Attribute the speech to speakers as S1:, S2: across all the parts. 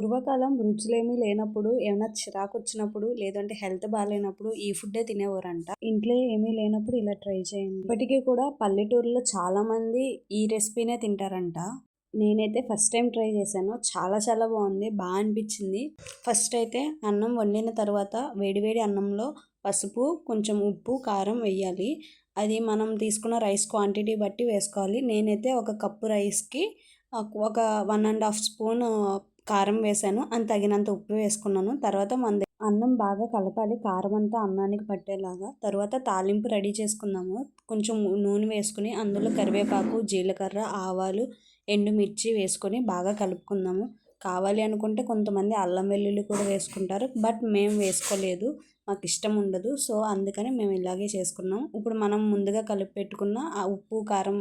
S1: పూర్వకాలం రుచులేమీ లేనప్పుడు, ఏమన్నా చిరాకొచ్చినప్పుడు, లేదంటే హెల్త్ బాలేనప్పుడు ఈ ఫుడ్డే తినేవారంట. ఇంట్లో ఏమీ లేనప్పుడు ఇలా ట్రై చేయండి. ఇప్పటికీ కూడా పల్లెటూరులో చాలామంది ఈ రెసిపీనే తింటారంట. నేనైతే ఫస్ట్ టైం ట్రై చేశాను. చాలా చాలా బాగుంది. అనిపించింది. ఫస్ట్ అయితే అన్నం వండిన తర్వాత వేడివేడి అన్నంలో పసుపు, కొంచెం ఉప్పు, కారం వేయాలి. అది మనం తీసుకున్న రైస్ క్వాంటిటీ బట్టి వేసుకోవాలి. నేనైతే ఒక కప్పు రైస్కి ఒక 1½ స్పూన్ కారం వేసాను. తగినంత ఉప్పు వేసుకున్నాను. తర్వాత అన్నం బాగా కలపాలి, కారం అంతా అన్నానికి పట్టేలాగా. తర్వాత తాలింపు రెడీ చేసుకుందాము. కొంచెం నూనె వేసుకుని అందులో కరివేపాకు, జీలకర్ర, ఆవాలు, ఎండుమిర్చి వేసుకొని బాగా కలుపుకుందాము. కావాలి అనుకుంటే కొంతమంది అల్లం వెల్లుల్లి కూడా వేసుకుంటారు. బట్ మేము వేసుకోలేదు, మాకు ఇష్టం ఉండదు. సో అందుకని మేము ఇలాగే చేసుకున్నాం. ఇప్పుడు మనం ముందుగా కలిపి పెట్టుకున్న ఆ ఉప్పు, కారం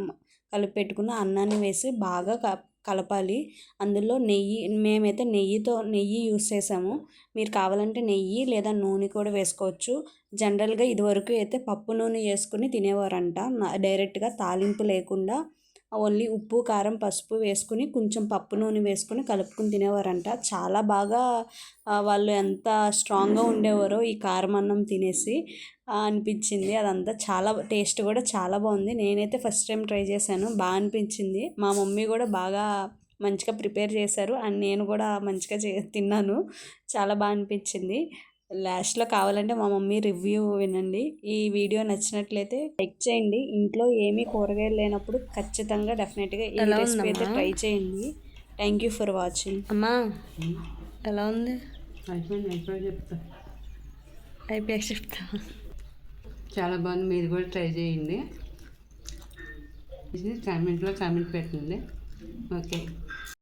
S1: కలిపి పెట్టుకున్న అన్నాన్ని వేసి బాగా కలపాలి. అందులో మేమైతే నెయ్యి యూస్ చేసాము. మీరు కావాలంటే నెయ్యి లేదా నూనె కూడా వేసుకోవచ్చు. జనరల్గా ఇదివరకు అయితే పప్పు నూనె వేసుకుని తినేవారంట, డైరెక్ట్గా తాలింపు లేకుండా ఓన్లీ ఉప్పు, కారం, పసుపు వేసుకుని కొంచెం పప్పు నూనె వేసుకుని కలుపుకుని తినేవారంట. చాలా బాగా వాళ్ళు ఎంత స్ట్రాంగ్గా ఉండేవారో ఈ కారం అన్నం తినేసి అనిపించింది. అదంతా చాలా టేస్ట్ కూడా చాలా బాగుంది. నేనైతే ఫస్ట్ టైం ట్రై చేశాను, అనిపించింది. మా మమ్మీ కూడా బాగా మంచిగా ప్రిపేర్ చేశారు అండ్ నేను కూడా మంచిగా తిన్నాను. చాలా అనిపించింది. లాస్ట్లో కావాలంటే మా మమ్మీ రివ్యూ వినండి. ఈ వీడియో నచ్చినట్లయితే లైక్ చేయండి. ఇంట్లో ఏమీ కూరగాయలు లేనప్పుడు ఖచ్చితంగా డెఫినెట్గా ఈ రెసిపీ అయితే ట్రై చేయండి. Thank you for watching.
S2: అమ్మా ఎలా ఉంది?
S1: అయిపోయాక చెప్తా.
S2: చాలా బాగుంది. మీరు కూడా ట్రై చేయండి. కామెంట్లో కామెంట్ పెట్టండి. ఓకే.